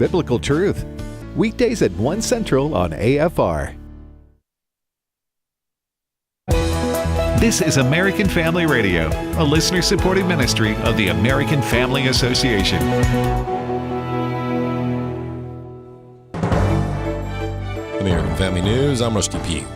biblical truth. Weekdays at 1 Central on AFR. This is American Family Radio, a listener-supported ministry of the American Family Association. American Family News, I'm Rusty Pugh.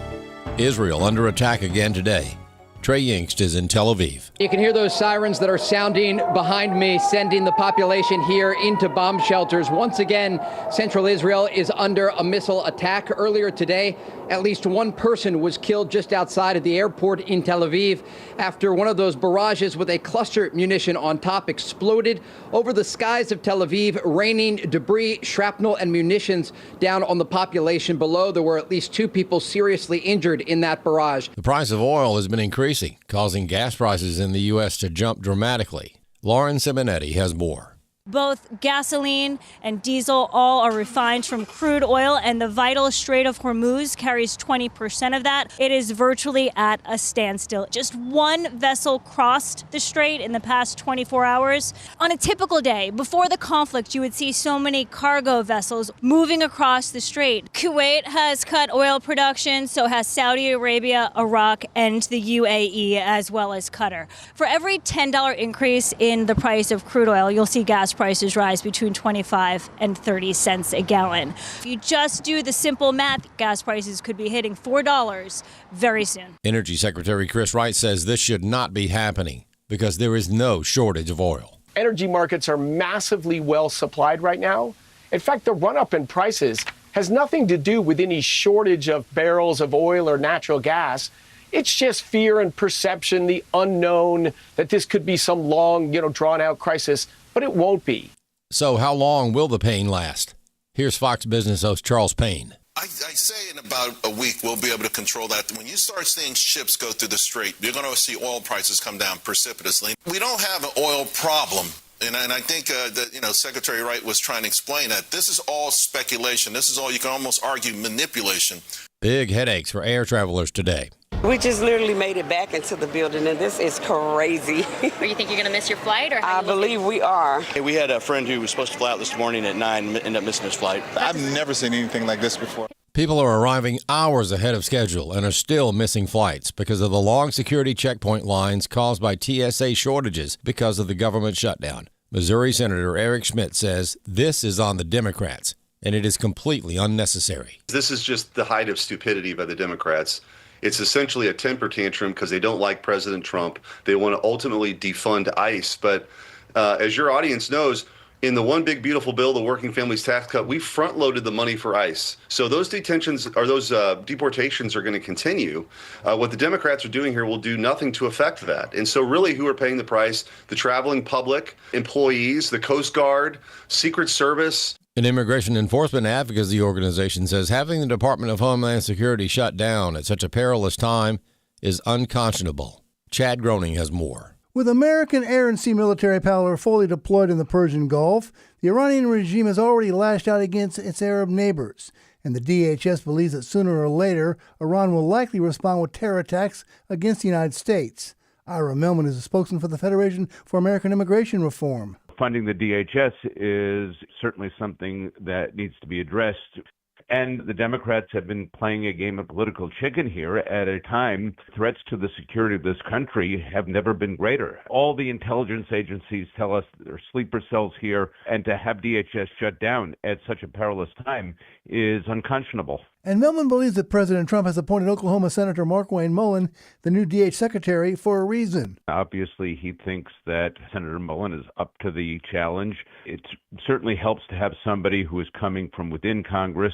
Israel under attack again today. Trey Yingst is in Tel Aviv. You can hear those sirens that are sounding behind me, sending the population here into bomb shelters. Once again, central Israel is under a missile attack. Earlier today, at least one person was killed just outside of the airport in Tel Aviv after one of those barrages with a cluster munition on top exploded over the skies of Tel Aviv, raining debris, shrapnel, and munitions down on the population below. There were at least 2 people seriously injured in that barrage. The price of oil has been increasing, causing gas prices in the U.S. to jump dramatically. Lauren Simonetti has more. Both gasoline and diesel all are refined from crude oil, and the vital Strait of Hormuz carries 20% of that. It is virtually at a standstill. Just one vessel crossed the strait in the past 24 hours. On a typical day, before the conflict, you would see so many cargo vessels moving across the strait. Kuwait has cut oil production, so has Saudi Arabia, Iraq, and the UAE, as well as Qatar. For every $10 increase in the price of crude oil, you'll see gas prices rise between 25 and 30 cents a gallon. If you just do the simple math, gas prices could be hitting $4 very soon. Energy Secretary Chris Wright says this should not be happening because there is no shortage of oil. Energy markets are massively well supplied right now. In fact, the run-up in prices has nothing to do with any shortage of barrels of oil or natural gas. It's just fear and perception, the unknown, that this could be some long, drawn-out crisis. But it won't be. So how long will the pain last? Here's Fox Business host Charles Payne. I say in about a week we'll be able to control that. When you start seeing ships go through the strait, you're going to see oil prices come down precipitously. We don't have an oil problem. And I think that, Secretary Wright was trying to explain that this is all speculation. This is all, you can almost argue, manipulation. Big headaches for air travelers today. We just literally made it back into the building, and this is crazy. Or you think you're going to miss your flight? Or I believe we are. Hey, we had a friend who was supposed to fly out this morning at 9 and ended up missing his flight. I've never seen anything like this before. People are arriving hours ahead of schedule and are still missing flights because of the long security checkpoint lines caused by TSA shortages because of the government shutdown. Missouri Senator Eric Schmidt says this is on the Democrats, and it is completely unnecessary. This is just the height of stupidity by the Democrats. It's essentially a temper tantrum because they don't like President Trump. They want to ultimately defund ICE. But as your audience knows, in the One Big Beautiful Bill, the Working Families Tax Cut, we front-loaded the money for ICE. So those detentions or those deportations are going to continue. What the Democrats are doing here will do nothing to affect that. And so really who are paying the price? The traveling public, employees, the Coast Guard, Secret Service. An immigration enforcement advocacy organization says having the Department of Homeland Security shut down at such a perilous time is unconscionable. Chad Groening has more. With American air and sea military power fully deployed in the Persian Gulf, the Iranian regime has already lashed out against its Arab neighbors, and the DHS believes that sooner or later, Iran will likely respond with terror attacks against the United States. Ira Millman is a spokesman for the Federation for American Immigration Reform. Funding the DHS is certainly something that needs to be addressed. And the Democrats have been playing a game of political chicken here at a time threats to the security of this country have never been greater. All the intelligence agencies tell us there are sleeper cells here, and to have DHS shut down at such a perilous time is unconscionable. And Millman believes that President Trump has appointed Oklahoma Senator Markwayne Mullin the new DH secretary for a reason. Obviously, he thinks that Senator Mullin is up to the challenge. It certainly helps to have somebody who is coming from within Congress.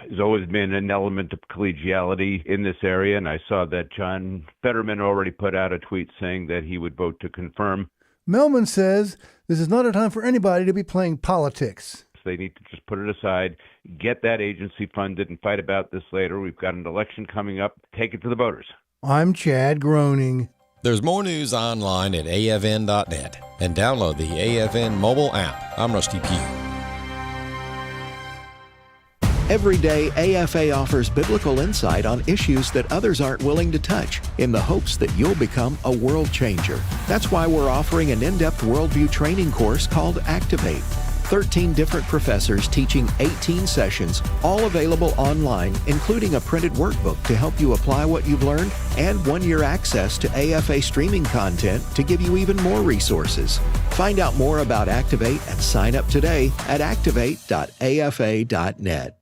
There's always been an element of collegiality in this area, and I saw that John Fetterman already put out a tweet saying that he would vote to confirm. Millman says this is not a time for anybody to be playing politics. They need to just put it aside, get that agency funded, and fight about this later. We've got an election coming up. Take it to the voters. I'm Chad Groening. There's more news online at afn.net and download the AFN mobile app. I'm Rusty Pugh. Every day, AFA offers biblical insight on issues that others aren't willing to touch in the hopes that you'll become a world changer. That's why we're offering an in-depth worldview training course called Activate. 13 different professors teaching 18 sessions, all available online, including a printed workbook to help you apply what you've learned and 1-year access to AFA streaming content to give you even more resources. Find out more about Activate and sign up today at activate.afa.net.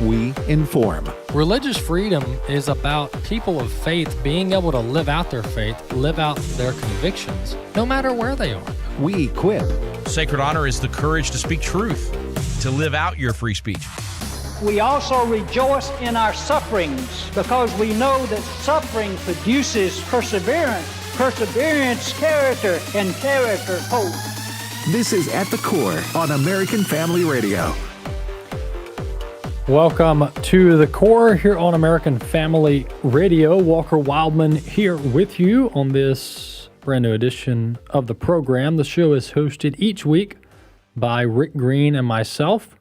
We inform. Religious freedom is about people of faith being able to live out their faith, live out their convictions, no matter where they are. We equip. Sacred honor is the courage to speak truth, to live out your free speech. We also rejoice in our sufferings because we know that suffering produces perseverance, perseverance, character, and character, hope. This is At the Core on American Family Radio. Welcome to The Core here on American Family Radio. Walker Wildmon here with you on this brand new edition of the program. The show is hosted each week by Rick Green and myself.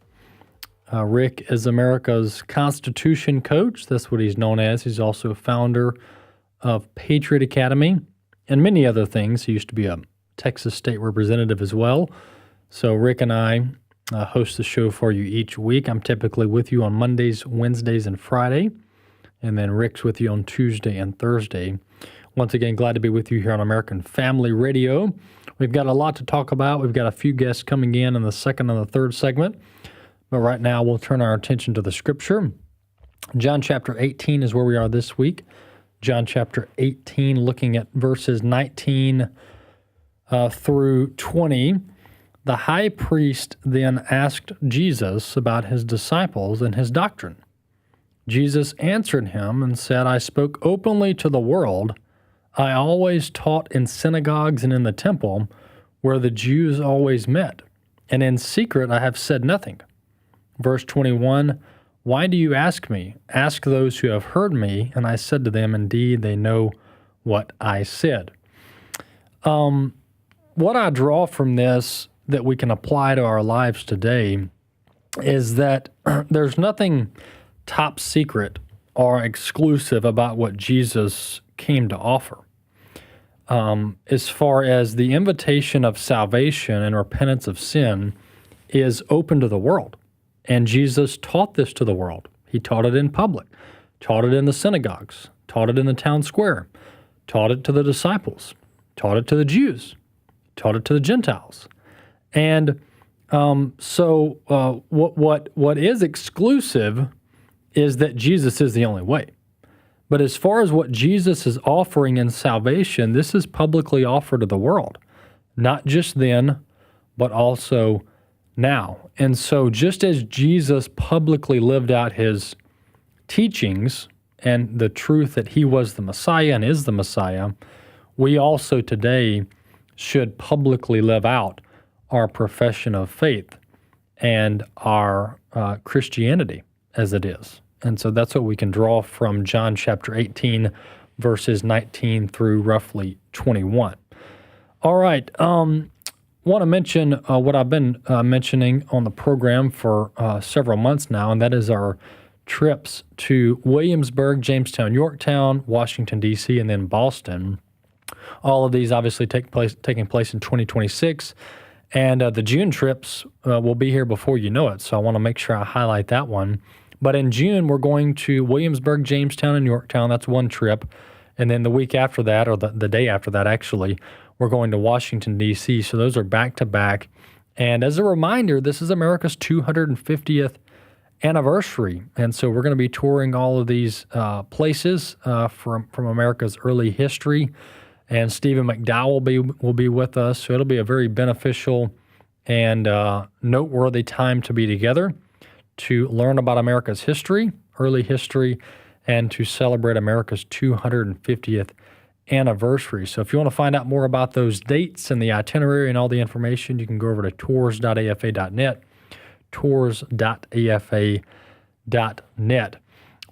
Rick is America's Constitution coach. That's what he's known as. He's also founder of Patriot Academy and many other things. He used to be a Texas state representative as well. So Rick and I host the show for you each week. I'm typically with you on Mondays, Wednesdays, and Friday, and then Rick's with you on Tuesday and Thursday. Once again, glad to be with you here on American Family Radio. We've got a lot to talk about. We've got a few guests coming in the second and the third segment, but right now we'll turn our attention to the Scripture. John chapter 18 is where we are this week. John chapter 18, looking at verses 19 through 20. The high priest then asked Jesus about his disciples and his doctrine. Jesus answered him and said, I spoke openly to the world. I always taught in synagogues and in the temple, where the Jews always met, and in secret I have said nothing. Verse 21, why do you ask me? Ask those who have heard me. And I said to them, indeed, they know what I said. What I draw from this that we can apply to our lives today is that there's nothing top secret or exclusive about what Jesus came to offer. As far as the invitation of salvation and repentance of sin is open to the world. And Jesus taught this to the world. He taught it in public, taught it in the synagogues, taught it in the town square, taught it to the disciples, taught it to the Jews, taught it to the Gentiles. And what is exclusive is that Jesus is the only way. But as far as what Jesus is offering in salvation, this is publicly offered to the world, not just then, but also now. And so just as Jesus publicly lived out his teachings and the truth that he was the Messiah and is the Messiah, we also today should publicly live out our profession of faith and our Christianity as it is. And so that's what we can draw from John chapter 18, verses 19 through roughly 21. All right, want to mention what I've been mentioning on the program for several months now, and that is our trips to Williamsburg, Jamestown, Yorktown, Washington, D.C., and then Boston. All of these obviously taking place in 2026. And the June trips will be here before you know it, so I want to make sure I highlight that one. But in June, we're going to Williamsburg, Jamestown, and Yorktown. That's one trip. And then the week after that, or the day after that, actually, we're going to Washington, D.C. So those are back-to-back. And as a reminder, this is America's 250th anniversary. And so we're going to be touring all of these places from America's early history. And Stephen McDowell will be with us, so it'll be a very beneficial and noteworthy time to be together to learn about America's history, early history, and to celebrate America's 250th anniversary. So if you want to find out more about those dates and the itinerary and all the information, you can go over to tours.afa.net, tours.afa.net.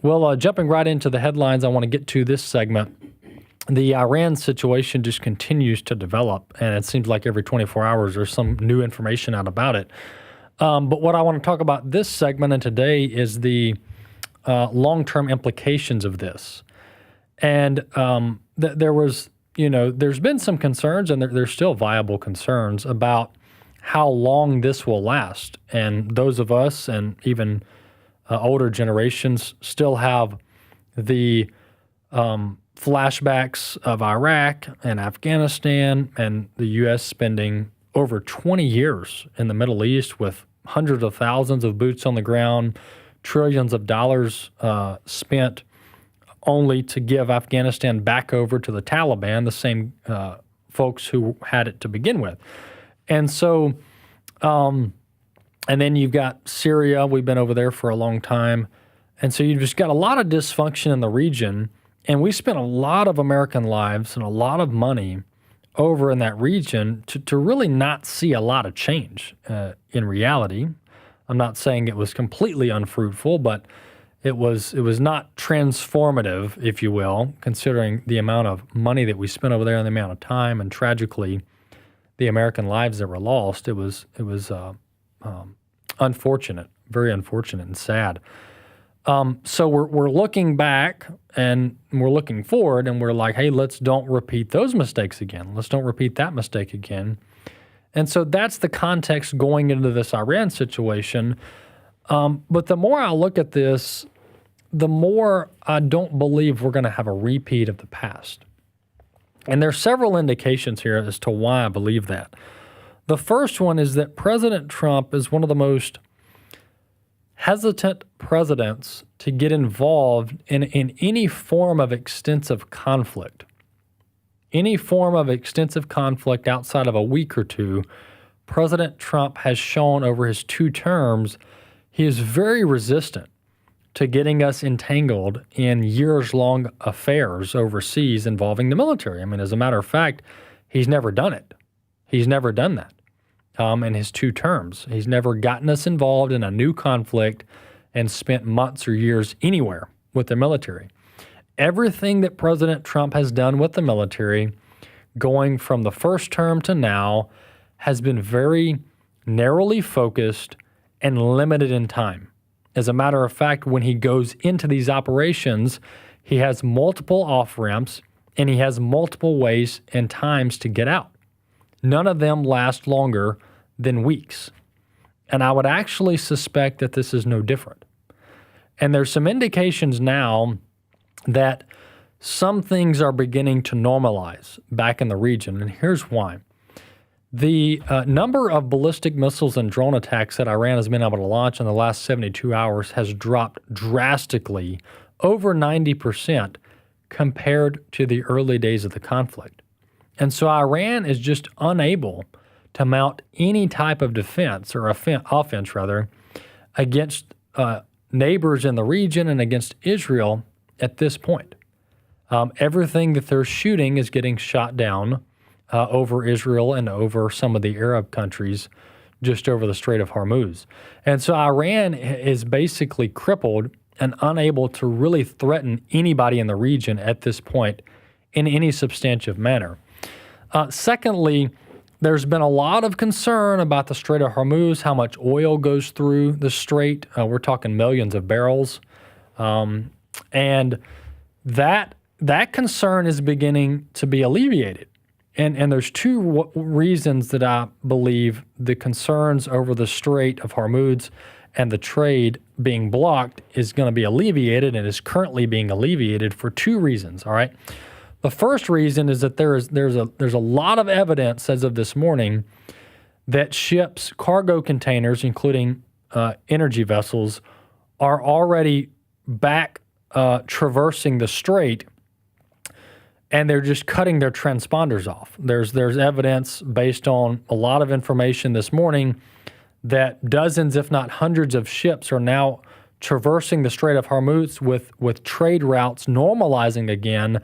Well, jumping right into the headlines I want to get to this segment. The Iran situation just continues to develop, and it seems like every 24 hours there's some new information out about it. But what I want to talk about this segment and today is the long-term implications of this. And there was, there's been some concerns, and there's still viable concerns about how long this will last. And those of us and even older generations still have the flashbacks of Iraq and Afghanistan and the U.S. spending over 20 years in the Middle East with hundreds of thousands of boots on the ground, trillions of dollars spent only to give Afghanistan back over to the Taliban, the same folks who had it to begin with. And so, and then you've got Syria. We've been over there for a long time. And so you've just got a lot of dysfunction in the region. And we spent a lot of American lives and a lot of money over in that region to really not see a lot of change in reality. I'm not saying it was completely unfruitful, but it was not transformative, if you will, considering the amount of money that we spent over there and the amount of time, and tragically the American lives that were lost. It was unfortunate, very unfortunate and sad. So we're looking back and we're looking forward, and we're like, hey, let's don't repeat those mistakes again. Let's don't repeat that mistake again. And so that's the context going into this Iran situation. But the more I look at this, the more I don't believe we're going to have a repeat of the past. And there's several indications here as to why I believe that. The first one is that President Trump is one of the most hesitant presidents to get involved in any form of extensive conflict. Any form of extensive conflict outside of a week or two, President Trump has shown over his 2 terms he is very resistant to getting us entangled in years-long affairs overseas involving the military. I mean, as a matter of fact, he's never done it. He's never done that in his 2 terms. He's never gotten us involved in a new conflict and spent months or years anywhere with the military. Everything that President Trump has done with the military, going from the first term to now, has been very narrowly focused and limited in time. As a matter of fact, when he goes into these operations, he has multiple off-ramps and he has multiple ways and times to get out. None of them last longer than weeks. And I would actually suspect that this is no different. And there's some indications now that some things are beginning to normalize back in the region, and here's why. The number of ballistic missiles and drone attacks that Iran has been able to launch in the last 72 hours has dropped drastically, over 90%, compared to the early days of the conflict. And so Iran is just unable to mount any type of defense, or offense rather, against neighbors in the region and against Israel at this point. Everything that they're shooting is getting shot down over Israel and over some of the Arab countries just over the Strait of Hormuz. And so Iran is basically crippled and unable to really threaten anybody in the region at this point in any substantive manner. Secondly, there's been a lot of concern about the Strait of Hormuz, how much oil goes through the strait. We're talking millions of barrels. And that concern is beginning to be alleviated. And there's 2 reasons that I believe the concerns over the Strait of Hormuz and the trade being blocked is going to be alleviated, and is currently being alleviated for 2 reasons, all right? The first reason is that there's a lot of evidence as of this morning that ships, cargo containers, including energy vessels, are already back traversing the strait, and they're just cutting their transponders off. There's evidence based on a lot of information this morning that dozens, if not hundreds, of ships are now traversing the Strait of Hormuz with trade routes normalizing again,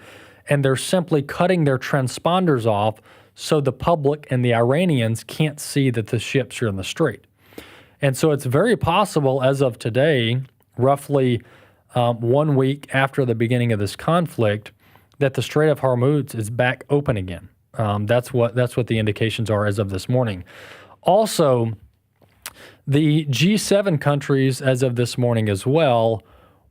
and they're simply cutting their transponders off so the public and the Iranians can't see that the ships are in the strait. And so it's very possible as of today, roughly 1 week after the beginning of this conflict, that the Strait of Hormuz is back open again. That's what the indications are as of this morning. Also, the G7 countries as of this morning as well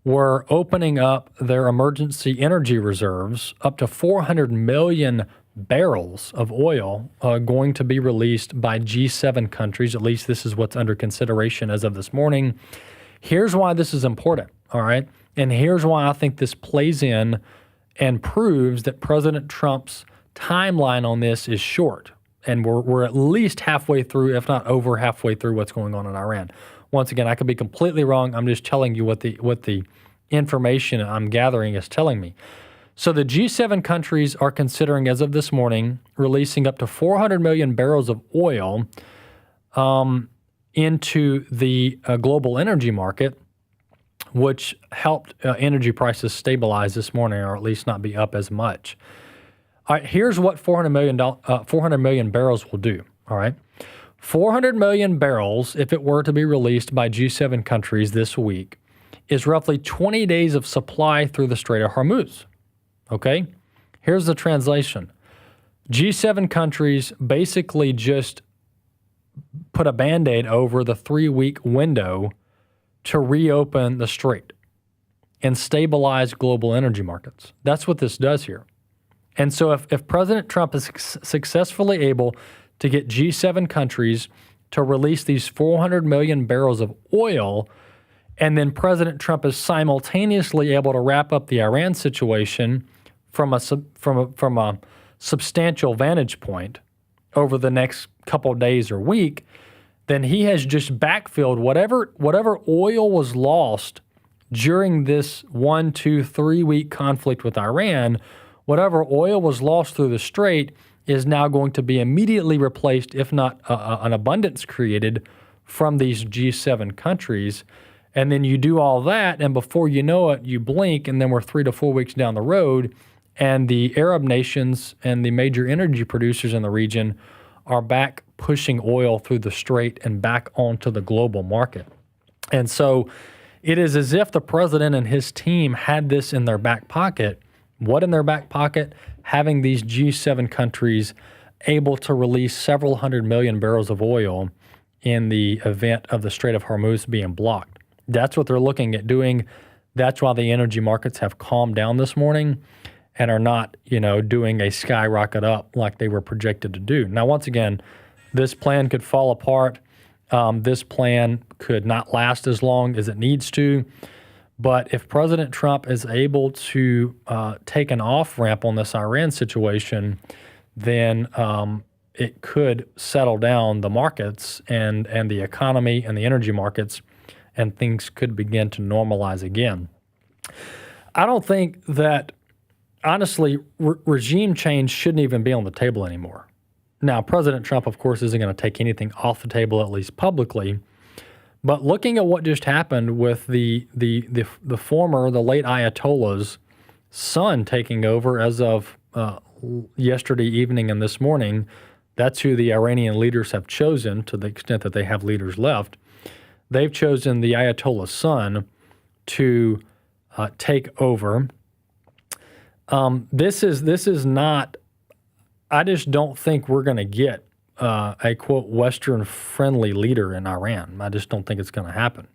were opening up their emergency energy reserves. Up to 400 million barrels of oil going to be released by G7 countries. At least this is what's under consideration as of this morning. Here's why this is important, all right? And here's why I think this plays in and proves that President Trump's timeline on this is short. And we're at least halfway through, if not over halfway through, what's going on in Iran. Once again, I could be completely wrong. I'm just telling you what the information I'm gathering is telling me. So the G7 countries are considering, as of this morning, releasing up to 400 million barrels of oil into the global energy market, which helped energy prices stabilize this morning, or at least not be up as much. All right, here's what 400 million barrels will do, all right? 400 million barrels, if it were to be released by G7 countries this week, is roughly 20 days of supply through the Strait of Hormuz, okay? Here's the translation. G7 countries basically just put a Band-Aid over the 3-week window to reopen the strait and stabilize global energy markets. That's what this does here. And so if President Trump is successfully able to get G7 countries to release these 400 million barrels of oil, and then President Trump is simultaneously able to wrap up the Iran situation from a substantial vantage point over the next couple of days or week, then he has just backfilled whatever oil was lost during this 1, 2, 3 week conflict with Iran. Whatever oil was lost through the strait is now going to be immediately replaced, if not an abundance created from these G7 countries. And then you do all that, and before you know it, you blink, and then we're 3 to 4 weeks down the road, and the Arab nations and the major energy producers in the region are back pushing oil through the strait and back onto the global market. And so it is as if the president and his team had this in their back pocket. What in their back pocket? Having these G7 countries able to release several hundred million barrels of oil in the event of the Strait of Hormuz being blocked. That's what they're looking at doing. That's why the energy markets have calmed down this morning and are not, doing a skyrocket up like they were projected to do. Now, once again, this plan could fall apart. This plan could not last as long as it needs to. But if President Trump is able to take an off-ramp on this Iran situation, then it could settle down the markets and the economy and the energy markets, and things could begin to normalize again. I don't think that, honestly, regime change shouldn't even be on the table anymore. Now, President Trump, of course, isn't going to take anything off the table, at least publicly. But looking at what just happened with the late Ayatollah's son taking over as of yesterday evening and this morning, that's who the Iranian leaders have chosen, to the extent that they have leaders left. They've chosen the Ayatollah's son to take over. This is not. I just don't think we're going to get a, quote, Western-friendly leader in Iran. I just don't think it's going to happen.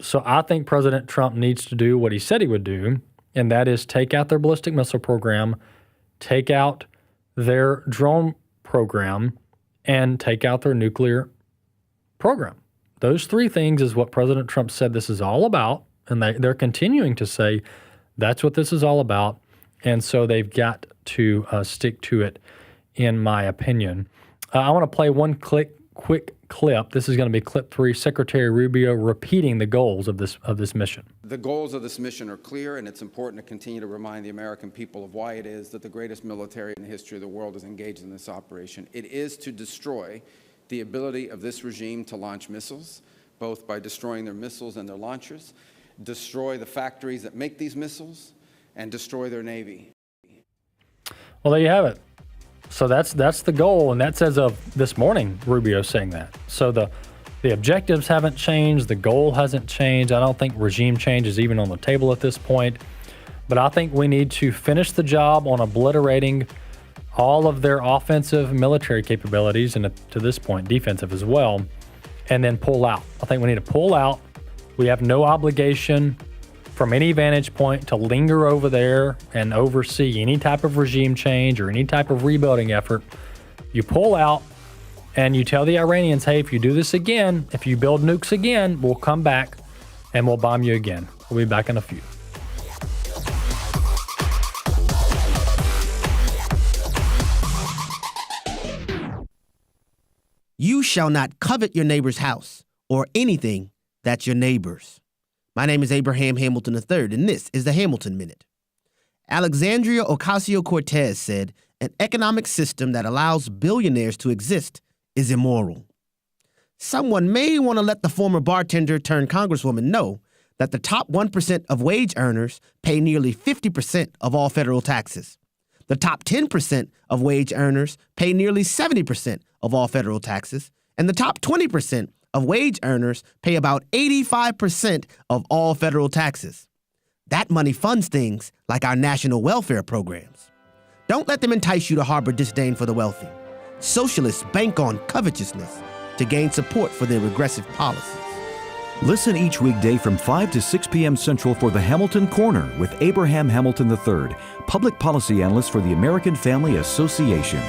So I think President Trump needs to do what he said he would do, and that is take out their ballistic missile program, take out their drone program, and take out their nuclear program. Those three things is what President Trump said this is all about, and they're continuing to say that's what this is all about, and so they've got to stick to it, in my opinion. I want to play one quick clip. This is going to be clip 3, Secretary Rubio repeating the goals of this mission. The goals of this mission are clear, and it's important to continue to remind the American people of why it is that the greatest military in the history of the world is engaged in this operation. It is to destroy the ability of this regime to launch missiles, both by destroying their missiles and their launchers, destroy the factories that make these missiles, and destroy their Navy. Well, there you have it. So that's the goal, and that's as of this morning, Rubio saying that. So the objectives haven't changed, the goal hasn't changed. I don't think regime change is even on the table at this point. But I think we need to finish the job on obliterating all of their offensive military capabilities, and to this point, defensive as well, and then pull out. I think we need to pull out. We have no obligation from any vantage point to linger over there and oversee any type of regime change or any type of rebuilding effort. You pull out and you tell the Iranians, hey, if you do this again, if you build nukes again, we'll come back and we'll bomb you again. We'll be back in a few. You shall not covet your neighbor's house or anything that's your neighbor's. My name is Abraham Hamilton III, and this is the Hamilton Minute. Alexandria Ocasio-Cortez said, an economic system that allows billionaires to exist is immoral. Someone may want to let the former bartender turned congresswoman know that the top 1% of wage earners pay nearly 50% of all federal taxes. The top 10% of wage earners pay nearly 70% of all federal taxes, and the top 20% of wage earners pay about 85% of all federal taxes. That money funds things like our national welfare programs. Don't let them entice you to harbor disdain for the wealthy. Socialists bank on covetousness to gain support for their regressive policies. Listen each weekday from 5 to 6 p.m. Central for the Hamilton Corner with Abraham Hamilton III, Public Policy Analyst for the American Family Association.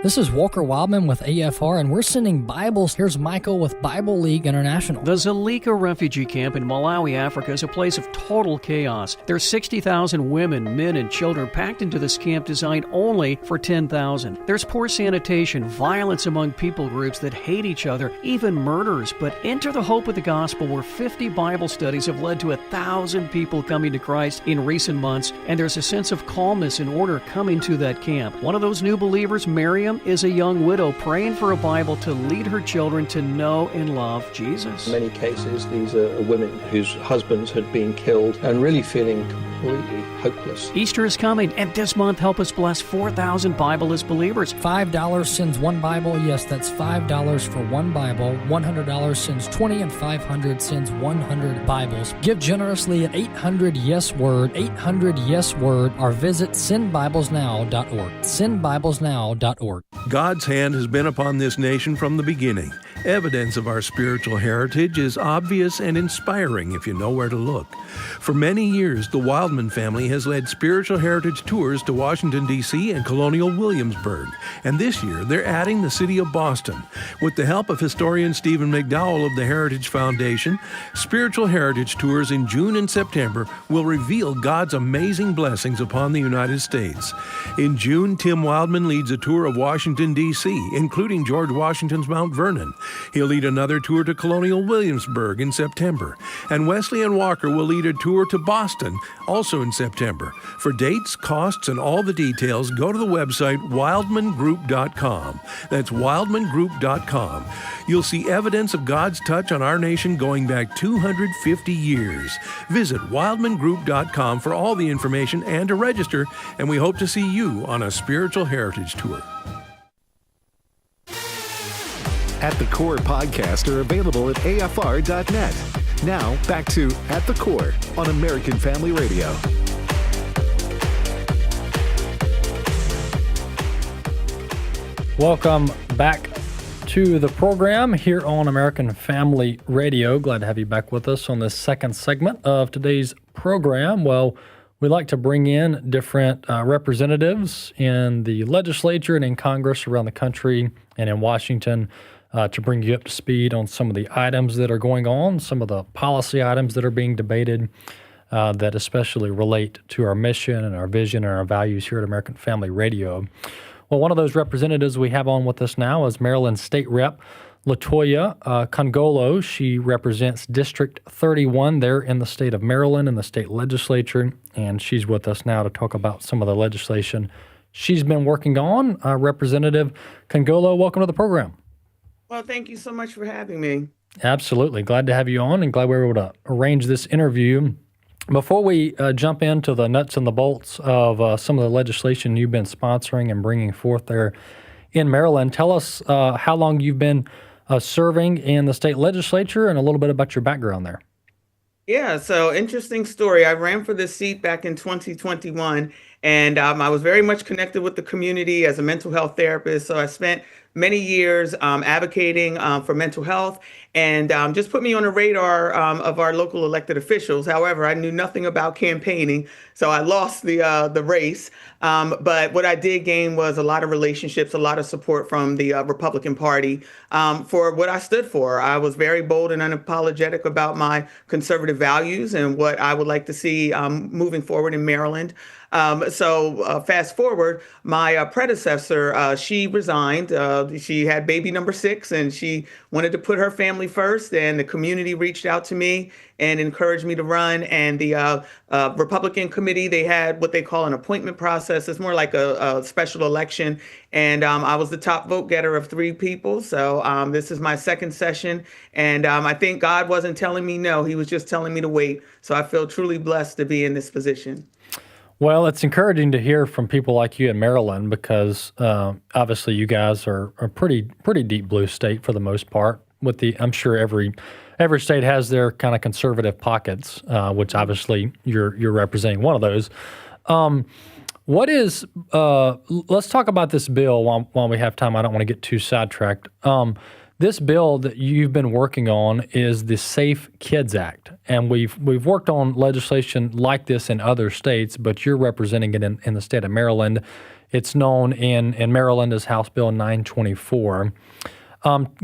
This is Walker Wildmon with AFR, and we're sending Bibles. Here's Michael with Bible League International. The Zulika refugee camp in Malawi, Africa is a place of total chaos. There are 60,000 women, men, and children packed into this camp designed only for 10,000. There's poor sanitation, violence among people groups that hate each other, even murders. But enter the hope of the gospel, where 50 Bible studies have led to 1,000 people coming to Christ in recent months, and there's a sense of calmness and order coming to that camp. One of those new believers, Miriam, is a young widow praying for a Bible to lead her children to know and love Jesus. In many cases, these are women whose husbands had been killed and really feeling completely hopeless. Easter is coming, and this month help us bless 4,000 Bibleless believers. $5 sends one Bible. Yes, that's $5 for one Bible. $100 sends 20, and $500 sends 100 Bibles. Give generously at 800-YES-WORD, 800-YES-WORD, or visit sendbiblesnow.org. Sendbiblesnow.org. God's hand has been upon this nation from the beginning. Evidence of our spiritual heritage is obvious and inspiring if you know where to look. For many years, the Wildmon family has led spiritual heritage tours to Washington, D.C. and Colonial Williamsburg. And this year, they're adding the city of Boston. With the help of historian Stephen McDowell of the Heritage Foundation, spiritual heritage tours in June and September will reveal God's amazing blessings upon the United States. In June, Tim Wildmon leads a tour of Washington, D.C., including George Washington's Mount Vernon. He'll lead another tour to Colonial Williamsburg in September. And Wesley and Walker will lead a tour to Boston, also in September. For dates, costs, and all the details, go to the website wildmangroup.com. That's wildmangroup.com. You'll see evidence of God's touch on our nation going back 250 years. Visit wildmangroup.com for all the information and to register, and we hope to see you on a spiritual heritage tour. At the Core podcasts are available at afr.net. Now, back to At the Core on American Family Radio. Welcome back to the program here on American Family Radio. Glad to have you back with us on this second segment of today's program. Well, we like to bring in different representatives in the legislature and in Congress around the country and in Washington to bring you up to speed on some of the items that are going on, some of the policy items that are being debated that especially relate to our mission and our vision and our values here at American Family Radio. Well, one of those representatives we have on with us now is Maryland State Rep. LaToya Nkongolo. She represents District 31 there in the state of Maryland in the state legislature, and she's with us now to talk about some of the legislation she's been working on. Representative Nkongolo, welcome to the program. Well, thank you so much for having me. Absolutely. Glad to have you on and glad we were able to arrange this interview. Before we jump into the nuts and the bolts of some of the legislation you've been sponsoring and bringing forth there in Maryland, tell us how long you've been serving in the state legislature and a little bit about your background there. Yeah, so interesting story. I ran for this seat back in 2021, and I was very much connected with the community as a mental health therapist. So I spent many years advocating for mental health and just put me on the radar of our local elected officials. However, I knew nothing about campaigning, so I lost the race. But what I did gain was a lot of relationships, a lot of support from the Republican Party for what I stood for. I was very bold and unapologetic about my conservative values and what I would like to see moving forward in Maryland. So fast forward, my predecessor, she resigned. She had baby number 6, and she wanted to put her family first. And the community reached out to me and encouraged me to run. And the Republican committee, they had what they call an appointment process. It's more like a special election. And I was the top vote getter of 3 people. So this is my second session. And I think God wasn't telling me no. He was just telling me to wait. So I feel truly blessed to be in this position. Well, it's encouraging to hear from people like you in Maryland because obviously you guys are a pretty deep blue state for the most part. I'm sure every state has their kind of conservative pockets, which obviously you're representing one of those. Let's talk about this bill while we have time. I don't want to get too sidetracked. This bill that you've been working on is the Safe Kids Act, and we've worked on legislation like this in other states, but you're representing it in the state of Maryland. It's known in Maryland as House Bill 924.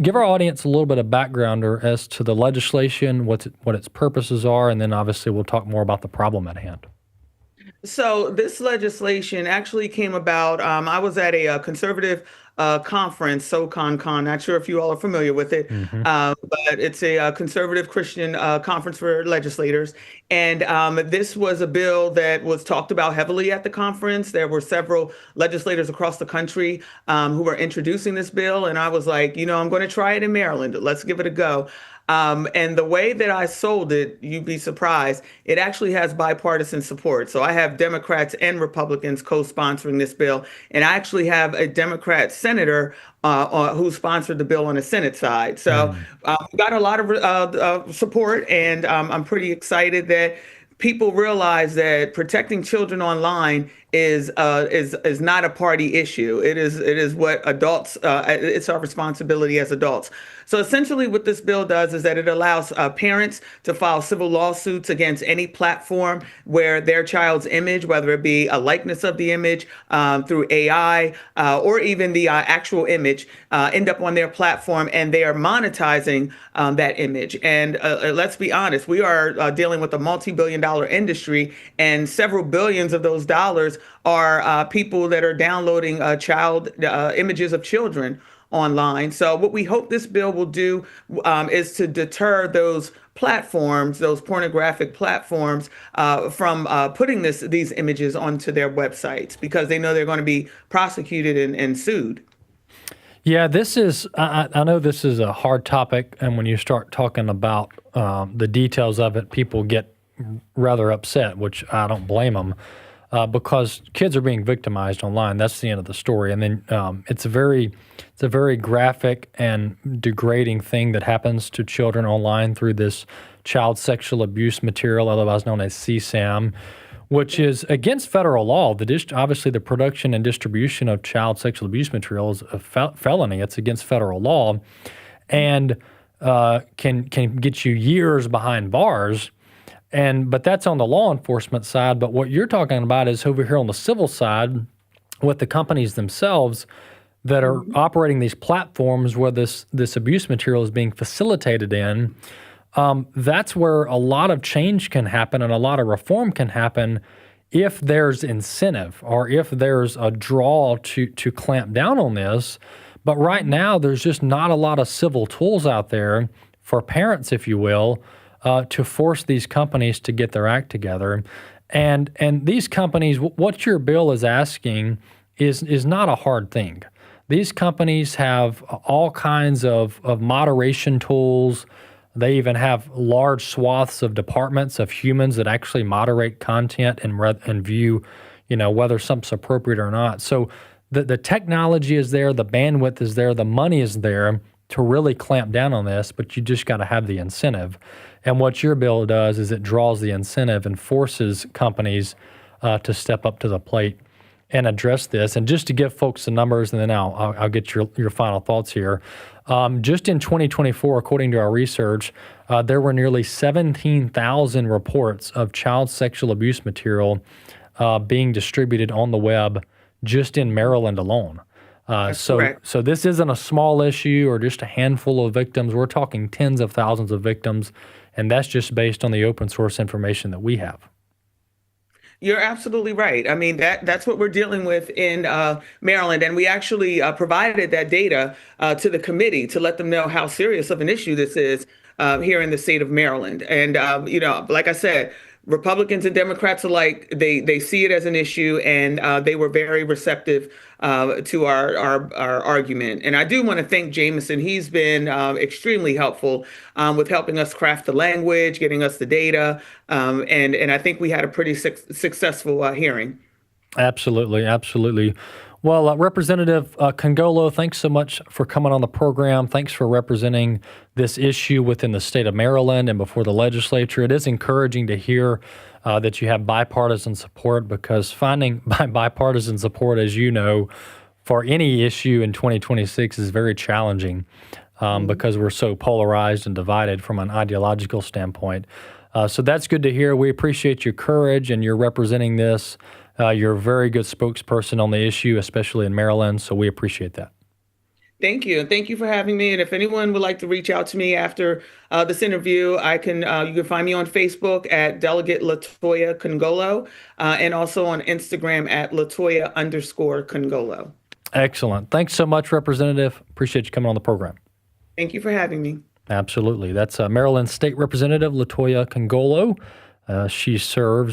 Give our audience a little bit of background as to the legislation, what its purposes are, and then obviously we'll talk more about the problem at hand. So this legislation actually came about. I was at a conservative conference, SoCon, not sure if you all are familiar with it, but it's a conservative Christian conference for legislators. And this was a bill that was talked about heavily at the conference. There were several legislators across the country who were introducing this bill. And I was like, I'm going to try it in Maryland. Let's give it a go. And the way that I sold it, you'd be surprised, it actually has bipartisan support. So I have Democrats and Republicans co-sponsoring this bill. And I actually have a Democrat senator who sponsored the bill on the Senate side. So we got a lot of support, and I'm pretty excited that people realize that protecting children online is not a party issue. It is what adults. It's our responsibility as adults. So essentially, what this bill does is that it allows parents to file civil lawsuits against any platform where their child's image, whether it be a likeness of the image through AI or even the actual image, end up on their platform, and they are monetizing that image. And let's be honest, we are dealing with a multi-billion-dollar industry, and several billions of those dollars are people that are downloading child images of children online. So what we hope this bill will do is to deter those platforms, those pornographic platforms, from putting these images onto their websites because they know they're going to be prosecuted and sued. Yeah, I know this is a hard topic, and when you start talking about the details of it, people get rather upset, which I don't blame them. Because kids are being victimized online. That's the end of the story. And then it's a very graphic and degrading thing that happens to children online through this child sexual abuse material, otherwise known as CSAM, which is against federal law. Obviously, the production and distribution of child sexual abuse material is a felony. It's against federal law, and can get you years behind bars. But that's on the law enforcement side. But what you're talking about is over here on the civil side with the companies themselves that are operating these platforms where this abuse material is being facilitated in. That's where a lot of change can happen and a lot of reform can happen if there's incentive or if there's a draw to clamp down on this. But right now, there's just not a lot of civil tools out there for parents, if you will, to force these companies to get their act together. And these companies, what your bill is asking is not a hard thing. These companies have all kinds of moderation tools. They even have large swaths of departments of humans that actually moderate content and view, whether something's appropriate or not. So the technology is there, the bandwidth is there, the money is there to really clamp down on this, but you just got to have the incentive. And what your bill does is it draws the incentive and forces companies to step up to the plate. and address this. And just to give folks the numbers, and then I'll get your final thoughts here. Just in 2024, according to our research, there were nearly 17,000 reports of child sexual abuse material being distributed on the web just in Maryland alone. So this isn't a small issue or just a handful of victims. We're talking tens of thousands of victims, and that's just based on the open source information that we have. You're absolutely right. I mean, that's what we're dealing with in Maryland. And we actually provided that data to the committee to let them know how serious of an issue this is here in the state of Maryland. And, like I said, Republicans and Democrats alike, they see it as an issue, and they were very receptive to our argument. And I do want to thank Jameson. He's been extremely helpful with helping us craft the language, getting us the data, and I think we had a pretty successful hearing. Absolutely, absolutely. Well, Representative Nkongolo, thanks so much for coming on the program. Thanks for representing this issue within the state of Maryland and before the legislature. It is encouraging to hear that you have bipartisan support, because finding bipartisan support, as you know, for any issue in 2026 is very challenging because we're so polarized and divided from an ideological standpoint. So that's good to hear. We appreciate your courage and your representing this. You're a very good spokesperson on the issue, especially in Maryland, so we appreciate that. Thank you. And thank you for having me. And if anyone would like to reach out to me after this interview, you can find me on Facebook at Delegate LaToya Nkongolo and also on Instagram at LaToya_Nkongolo. Excellent. Thanks so much, Representative. Appreciate you coming on the program. Thank you for having me. Absolutely. That's Maryland State Representative LaToya Nkongolo. She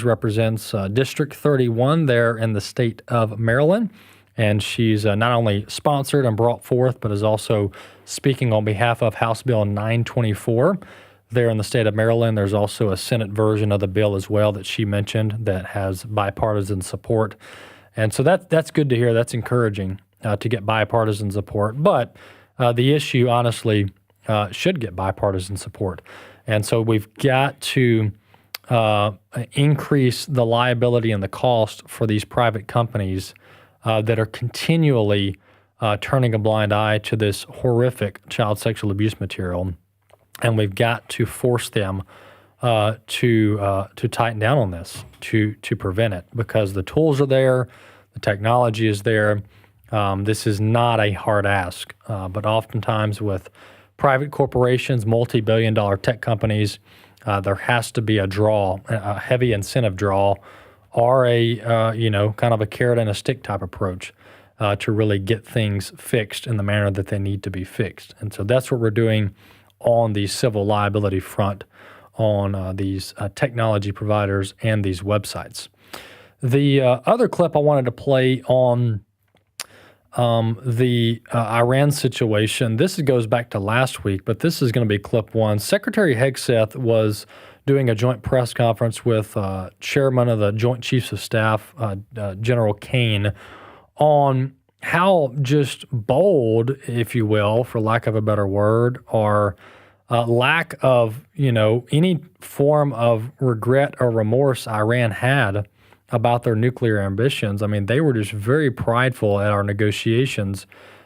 represents District 31 there in the state of Maryland. And she's not only sponsored and brought forth, but is also speaking on behalf of House Bill 924 there in the state of Maryland. There's also a Senate version of the bill as well that she mentioned that has bipartisan support. And so that's good to hear. That's encouraging to get bipartisan support. But the issue, honestly, should get bipartisan support. And so we've got to increase the liability and the cost for these private companies that are continually turning a blind eye to this horrific child sexual abuse material. And we've got to force them to tighten down on this, to prevent it, because the tools are there, the technology is there. This is not a hard ask, but oftentimes with private corporations, multi-billion-dollar tech companies, there has to be a heavy incentive draw, or a kind of a carrot and a stick type approach to really get things fixed in the manner that they need to be fixed. And so that's what we're doing on the civil liability front on these technology providers and these websites. The other clip I wanted to play on the Iran situation, this goes back to last week, but this is going to be clip one. Secretary Hegseth was doing a joint press conference with Chairman of the Joint Chiefs of Staff, General Kane, on how just bold, if you will, for lack of a better word, or lack of any form of regret or remorse Iran had about their nuclear ambitions. I mean, they were just very prideful at our negotiations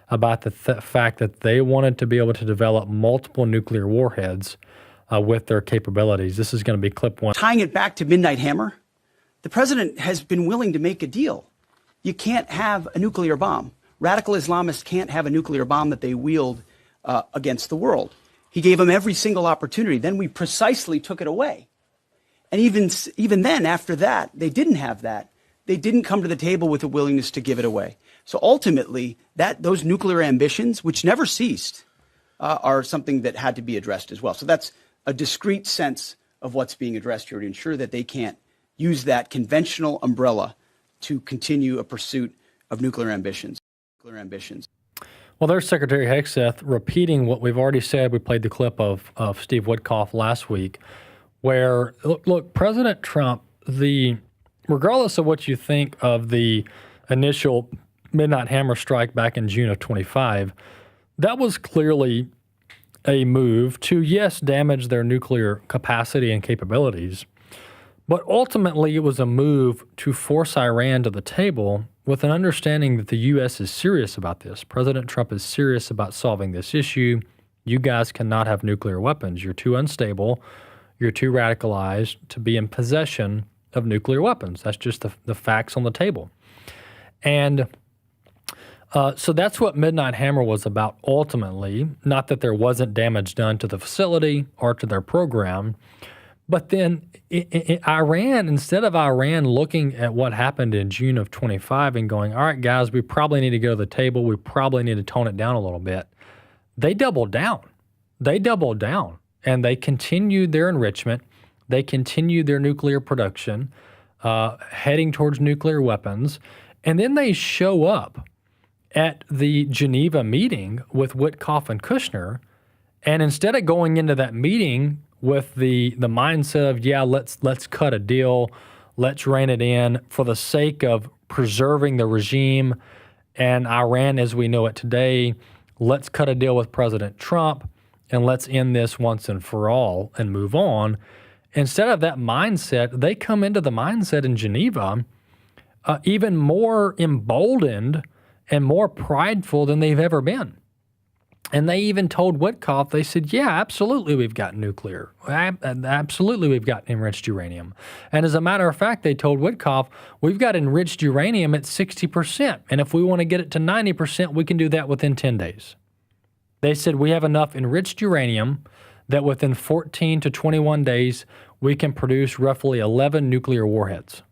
about the fact that they wanted to be able to develop multiple nuclear warheads with their capabilities. This is going to be clip one. Tying it back to Midnight Hammer, the president has been willing to make a deal. You can't have a nuclear bomb. Radical Islamists can't have a nuclear bomb that they wield against the world. He gave them every single opportunity. Then we precisely took it away. And even then, after that, they didn't have that. They didn't come to the table with a willingness to give it away. So ultimately, those nuclear ambitions, which never ceased, are something that had to be addressed as well. So that's a discrete sense of what's being addressed here to ensure that they can't use that conventional umbrella to continue a pursuit of nuclear ambitions. Well, there's Secretary Hegseth repeating what we've already said. We played the clip of Steve Witkoff last week, where, look, President Trump, regardless of what you think of the initial Midnight Hammer strike back in June of 25, that was clearly a move to, yes, damage their nuclear capacity and capabilities, but ultimately it was a move to force Iran to the table with an understanding that the U.S. is serious about this. President Trump is serious about solving this issue. You guys cannot have nuclear weapons. You're too unstable. You're too radicalized to be in possession of nuclear weapons. That's just the facts on the table. And so that's what Midnight Hammer was about ultimately. Not that there wasn't damage done to the facility or to their program, but then Iran, instead of Iran looking at what happened in June of 25 and going, all right, guys, we probably need to go to the table. We probably need to tone it down a little bit. They doubled down. And they continued their enrichment. They continued their nuclear production, heading towards nuclear weapons. And then they show up at the Geneva meeting with Witkoff and Kushner. And instead of going into that meeting with the mindset of, yeah, let's cut a deal, let's rein it in for the sake of preserving the regime and Iran as we know it today, let's cut a deal with President Trump and let's end this once and for all and move on. Instead of that mindset, they come into the mindset in Geneva even more emboldened and more prideful than they've ever been. And they even told Witkoff, they said, yeah, absolutely we've got nuclear. Absolutely we've got enriched uranium. And as a matter of fact, they told Witkoff, we've got enriched uranium at 60%. And if we want to get it to 90%, we can do that within 10 days. They said we have enough enriched uranium that within 14 to 21 days, we can produce roughly 11 nuclear warheads.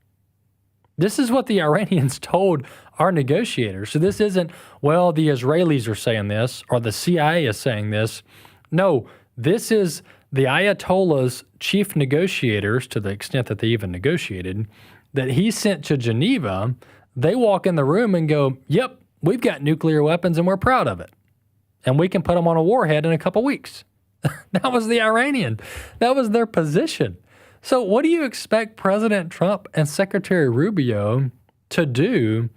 This is what the Iranians told our negotiators. So this isn't, well, the Israelis are saying this or the CIA is saying this. No, this is the Ayatollah's chief negotiators, to the extent that they even negotiated, that he sent to Geneva. They walk in the room and go, yep, we've got nuclear weapons and we're proud of it. And we can put them on a warhead in a couple weeks. That was the Iranian. That was their position. So what do you expect President Trump and Secretary Rubio to do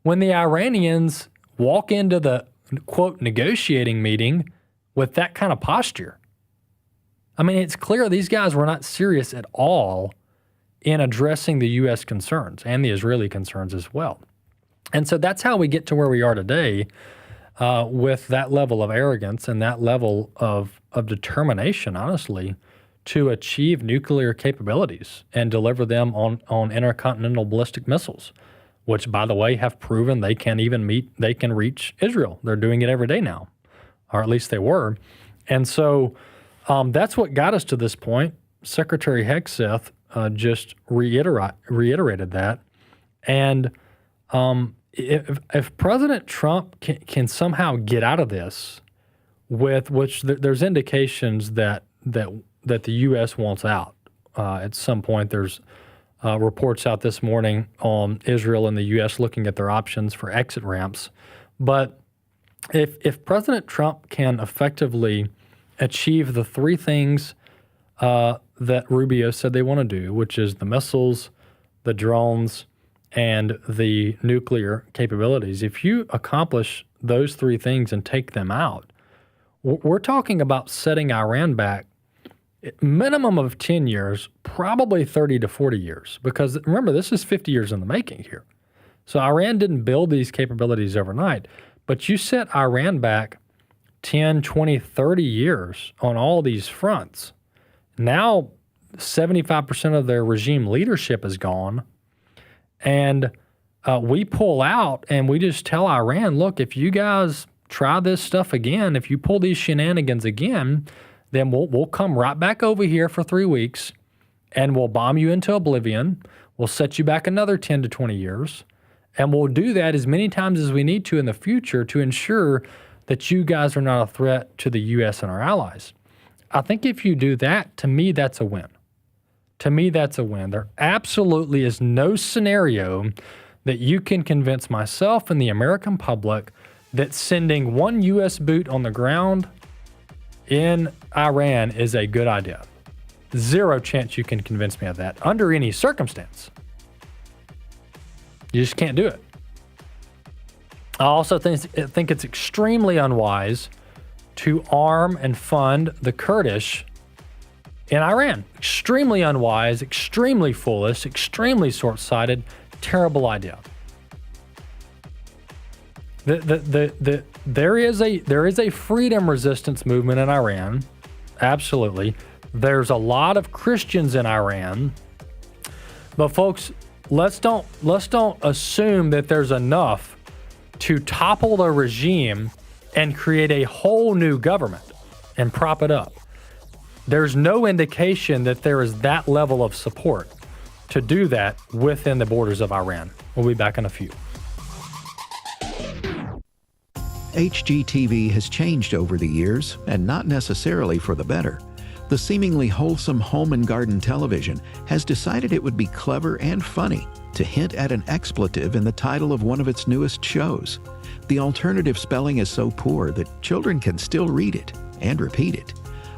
when the Iranians walk into the, quote, negotiating meeting with that kind of posture? I mean, it's clear these guys were not serious at all in addressing the U.S. concerns and the Israeli concerns as well. And so that's how we get to where we are today with that level of arrogance and that level of determination, honestly, to achieve nuclear capabilities and deliver them on intercontinental ballistic missiles, which, by the way, have proven they can reach Israel. They're doing it every day now, or at least they were. And so that's what got us to this point. Secretary Hegseth just reiterated that. And if President Trump can somehow get out of this, with which there's indications that the U.S. wants out. At some point, there's reports out this morning on Israel and the U.S. looking at their options for exit ramps. But if President Trump can effectively achieve the three things that Rubio said they want to do, which is the missiles, the drones, and the nuclear capabilities, if you accomplish those three things and take them out, we're talking about setting Iran back minimum of 10 years, probably 30 to 40 years. Because remember, this is 50 years in the making here. So Iran didn't build these capabilities overnight. But you set Iran back 10, 20, 30 years on all these fronts. Now 75% of their regime leadership is gone. And we pull out and we just tell Iran, look, if you guys try this stuff again, if you pull these shenanigans again, then we'll come right back over here for 3 weeks and we'll bomb you into oblivion. We'll set you back another 10 to 20 years. And we'll do that as many times as we need to in the future to ensure that you guys are not a threat to the U.S. and our allies. I think if you do that, to me, that's a win. To me, that's a win. There absolutely is no scenario that you can convince myself and the American public that sending one U.S. boot on the ground in Iran is a good idea. Zero chance you can convince me of that under any circumstance. You just can't do it. I also think it's extremely unwise to arm and fund the Kurdish in Iran. Extremely unwise, extremely foolish, extremely short-sighted, terrible idea. There is a freedom resistance movement in Iran. Absolutely. There's a lot of Christians in Iran. But folks, let's don't assume that there's enough to topple the regime and create a whole new government and prop it up. There's no indication that there is that level of support to do that within the borders of Iran. We'll be back in a few. HGTV has changed over the years, and not necessarily for the better. The seemingly wholesome home and garden television has decided it would be clever and funny to hint at an expletive in the title of one of its newest shows. The alternative spelling is so poor that children can still read it and repeat it.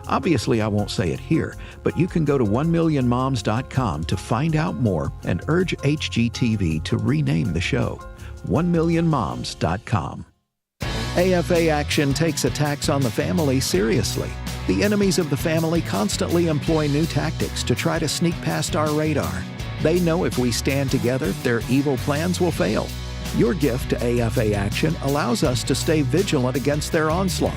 Obviously, I won't say it here, but you can go to 1millionmoms.com to find out more and urge HGTV to rename the show. 1millionmoms.com. AFA Action takes attacks on the family seriously. The enemies of the family constantly employ new tactics to try to sneak past our radar. They know if we stand together, their evil plans will fail. Your gift to AFA Action allows us to stay vigilant against their onslaught.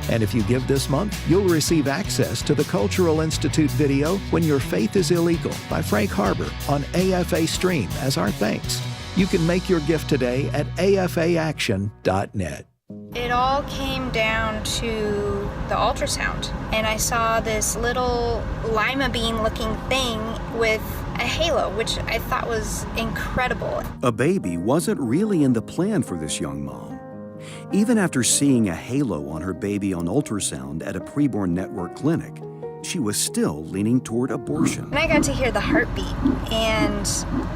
And if you give this month, you'll receive access to the Cultural Institute video When Your Faith is Illegal by Frank Harbor on AFA Stream as our thanks. You can make your gift today at afaaction.net. It all came down to the ultrasound, and I saw this little lima bean looking thing with a halo, which I thought was incredible. A baby wasn't really in the plan for this young mom. Even after seeing a halo on her baby on ultrasound at a preborn network clinic, she was still leaning toward abortion. And I got to hear the heartbeat, and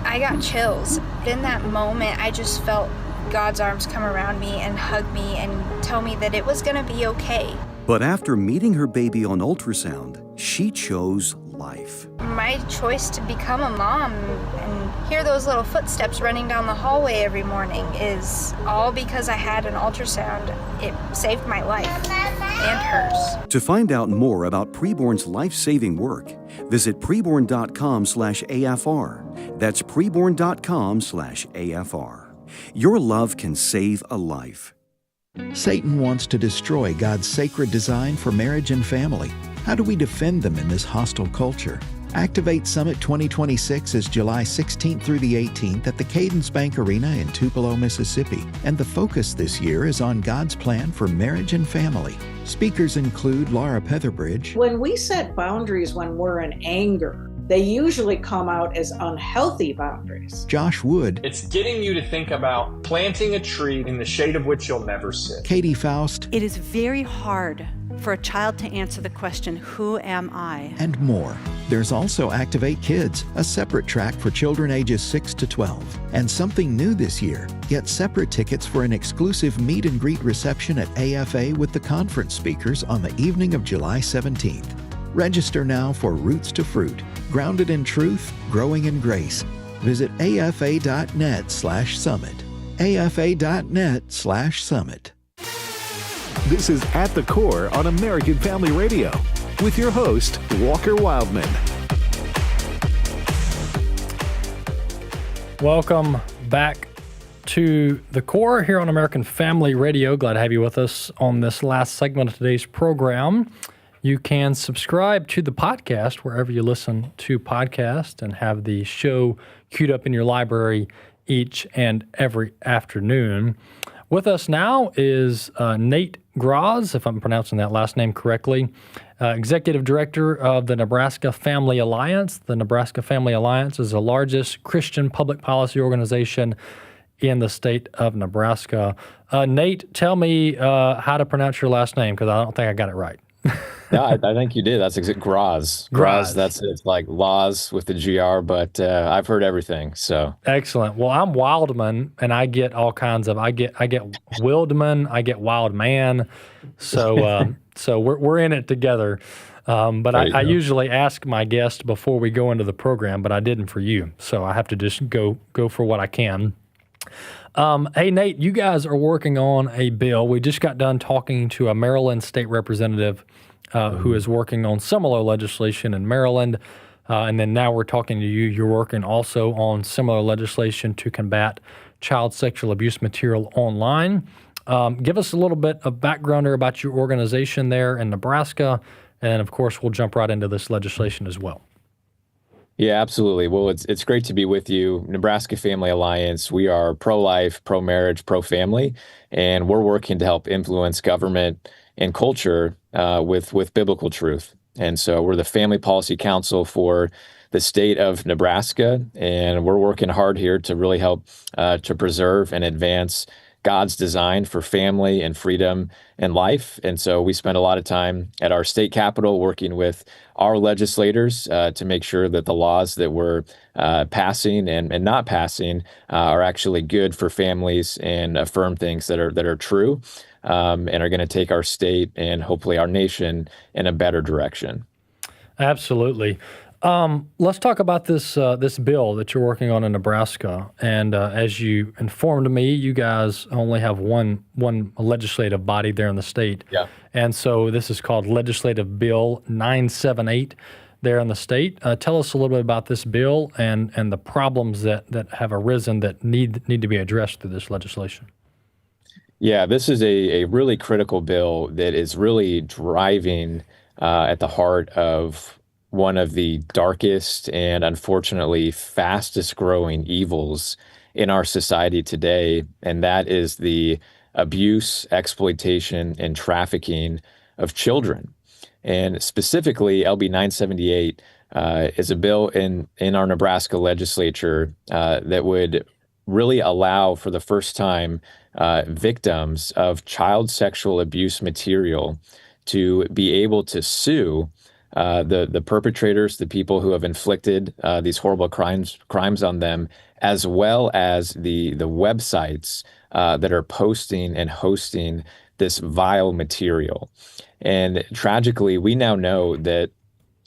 I got chills. In that moment, I just felt God's arms come around me and hug me and tell me that it was going to be okay. But after meeting her baby on ultrasound, she chose life. My choice to become a mom and hear those little footsteps running down the hallway every morning is all because I had an ultrasound. It saved my life and hers. To find out more about Preborn's life-saving work, visit preborn.com/AFR. That's preborn.com/AFR. Your love can save a life. Satan wants to destroy God's sacred design for marriage and family. How do we defend them in this hostile culture? Activate Summit 2026 is July 16th through the 18th at the Cadence Bank Arena in Tupelo, Mississippi. And the focus this year is on God's plan for marriage and family. Speakers include Laura Petherbridge. When we set boundaries when we're in anger, they usually come out as unhealthy boundaries. Josh Wood. It's getting you to think about planting a tree in the shade of which you'll never sit. Katie Faust. It is very hard for a child to answer the question, who am I? And more. There's also Activate Kids, a separate track for children ages 6 to 12. And something new this year, get separate tickets for an exclusive meet and greet reception at AFA with the conference speakers on the evening of July 17th. Register now for Roots to Fruit, grounded in truth, growing in grace. Visit afa.net/summit. afa.net/summit. This is At the Core on American Family Radio with your host, Walker Wildmon. Welcome back to The Core here on American Family Radio. Glad to have you with us on this last segment of today's program. You can subscribe to the podcast wherever you listen to podcasts and have the show queued up in your library each and every afternoon. With us now is Nate Grasz, if I'm pronouncing that last name correctly, Executive Director of the Nebraska Family Alliance. The Nebraska Family Alliance is the largest Christian public policy organization in the state of Nebraska. Nate, tell me how to pronounce your last name, because I don't think I got it right. No, I think you did. That's Grasz. Grasz. That's it's like laws with the GR, but I've heard everything. So excellent. Well, I'm Wildmon, and I get all kinds of. I get Wildman. I get Wild Man. So so we're in it together. But I usually ask my guest before we go into the program, but I didn't for you, so I have to just go for what I can. Hey, Nate, you guys are working on a bill. We just got done talking to a Maryland state representative who is working on similar legislation in Maryland. And then now we're talking to you. You're working also on similar legislation to combat child sexual abuse material online. Give us a little bit of background about your organization there in Nebraska, and of course, we'll jump right into this legislation as well. Yeah, absolutely. Well, it's great to be with you. Nebraska Family Alliance, we are pro-life, pro-marriage, pro-family, and we're working to help influence government and culture with biblical truth. And so we're the Family Policy Council for the state of Nebraska, and we're working hard here to really help to preserve and advance God's design for family and freedom and life. And so we spend a lot of time at our state capitol working with our legislators to make sure that the laws that we're passing and not passing are actually good for families and affirm things that are true and are going to take our state and hopefully our nation in a better direction. Absolutely. Let's talk about this bill that you're working on in Nebraska. And as you informed me, you guys only have one legislative body there in the state. Yeah. And so this is called Legislative Bill 978 there in the state. Tell us a little bit about this bill and the problems that have arisen that need to be addressed through this legislation. Yeah, this is a really critical bill that is really driving at the heart of one of the darkest and unfortunately fastest growing evils in our society today, and that is the abuse, exploitation, and trafficking of children. And specifically, LB 978 is a bill in our Nebraska legislature that would really allow for the first time victims of child sexual abuse material to be able to sue the perpetrators, the people who have inflicted these horrible crimes on them, as well as the websites that are posting and hosting this vile material. And tragically, we now know that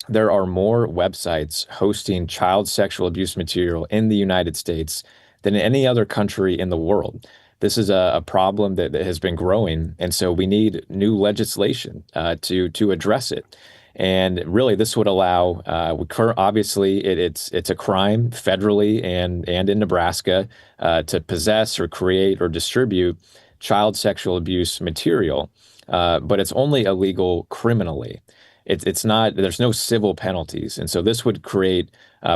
there are more websites hosting child sexual abuse material in the United States than in any other country in the world. This is a problem that has been growing, and so we need new legislation to address it. And really, this would allow, obviously, it's a crime federally and in Nebraska to possess or create or distribute child sexual abuse material, but it's only illegal criminally. It's not, there's no civil penalties. And so this would create,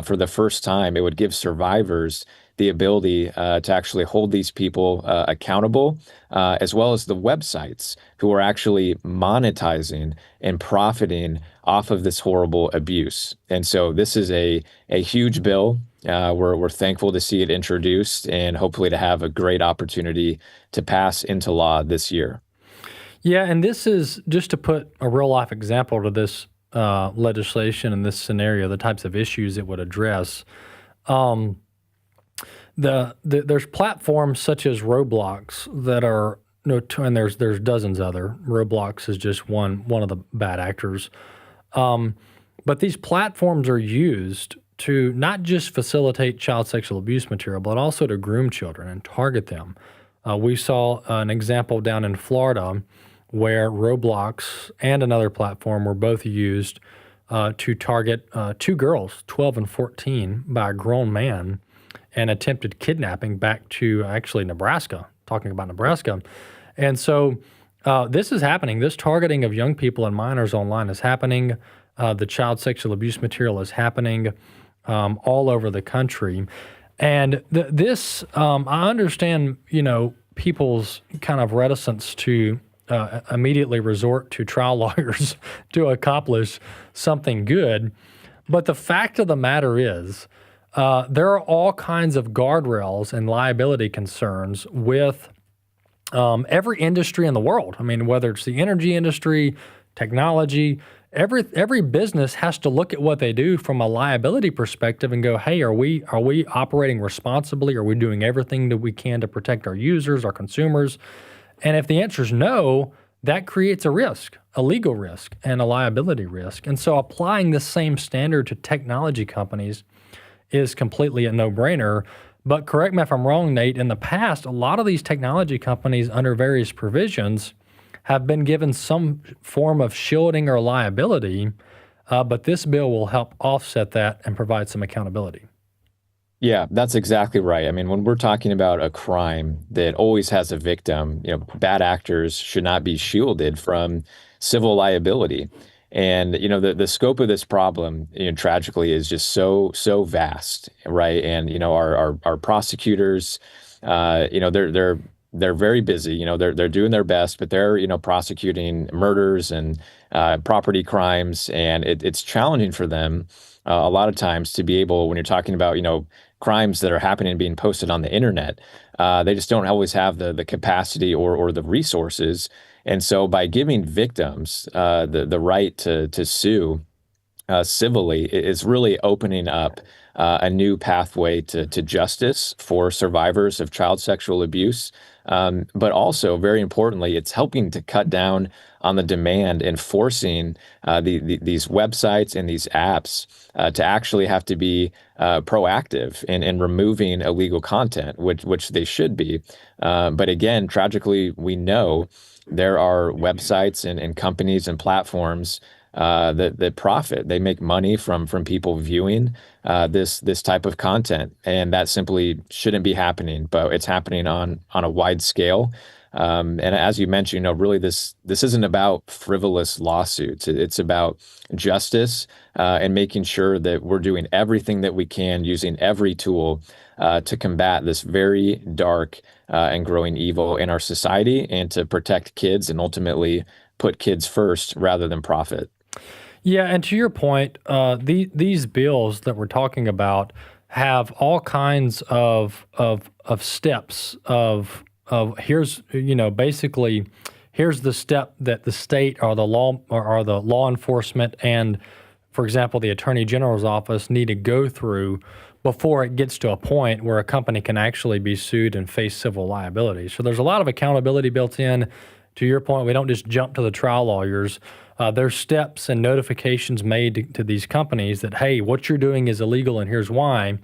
for the first time, it would give survivors the ability to actually hold these people accountable, as well as the websites who are actually monetizing and profiting off of this horrible abuse. And so this is a huge bill. We're thankful to see it introduced and hopefully to have a great opportunity to pass into law this year. Yeah, and this is just to put a real-life example to this legislation and this scenario, the types of issues it would address. There's platforms such as Roblox that are and there's dozens other. Roblox is just one of the bad actors. But these platforms are used to not just facilitate child sexual abuse material, but also to groom children and target them. We saw an example down in Florida where Roblox and another platform were both used to target two girls, 12 and 14, by a grown man and attempted kidnapping back to actually Nebraska, talking about Nebraska. And so this is happening. This targeting of young people and minors online is happening. The child sexual abuse material is happening all over the country. And this, I understand, people's kind of reticence to immediately resort to trial lawyers to accomplish something good. But the fact of the matter is, there are all kinds of guardrails and liability concerns with every industry in the world. I mean, whether it's the energy industry, technology, every business has to look at what they do from a liability perspective and go, hey, are we operating responsibly? Are we doing everything that we can to protect our users, our consumers? And if the answer is no, that creates a risk, a legal risk and a liability risk. And so applying the same standard to technology companies is completely a no-brainer. But correct me if I'm wrong, Nate, in the past, a lot of these technology companies under various provisions have been given some form of shielding or liability, but this bill will help offset that and provide some accountability. Yeah, that's exactly right. I mean, when we're talking about a crime that always has a victim, bad actors should not be shielded from civil liability. And, the scope of this problem, tragically is just so vast, right? And, our prosecutors, they're very busy. They're doing their best, but they're prosecuting murders and property crimes, and it's challenging for them a lot of times to be able, when you're talking about crimes that are happening and being posted on the internet, they just don't always have the capacity or the resources. And so by giving victims the right to sue civilly is really opening up a new pathway to justice for survivors of child sexual abuse. But also, very importantly, it's helping to cut down on the demand and forcing these websites and these apps to actually have to be proactive in removing illegal content, which they should be. But again, tragically, we know there are websites and companies and platforms that profit. They make money from people viewing this type of content, and that simply shouldn't be happening. But it's happening on a wide scale. And as you mentioned, really this isn't about frivolous lawsuits. It's about justice and making sure that we're doing everything that we can, using every tool to combat this very dark and growing evil in our society, and to protect kids and ultimately put kids first rather than profit. Yeah, and to your point, these bills that we're talking about have all kinds of steps of here's basically here's the step that the state or the law enforcement and, for example, the Attorney General's office need to go through before it gets to a point where a company can actually be sued and face civil liability. So there's a lot of accountability built in. To your point, we don't just jump to the trial lawyers. There's steps and notifications made to these companies that, hey, what you're doing is illegal and here's why.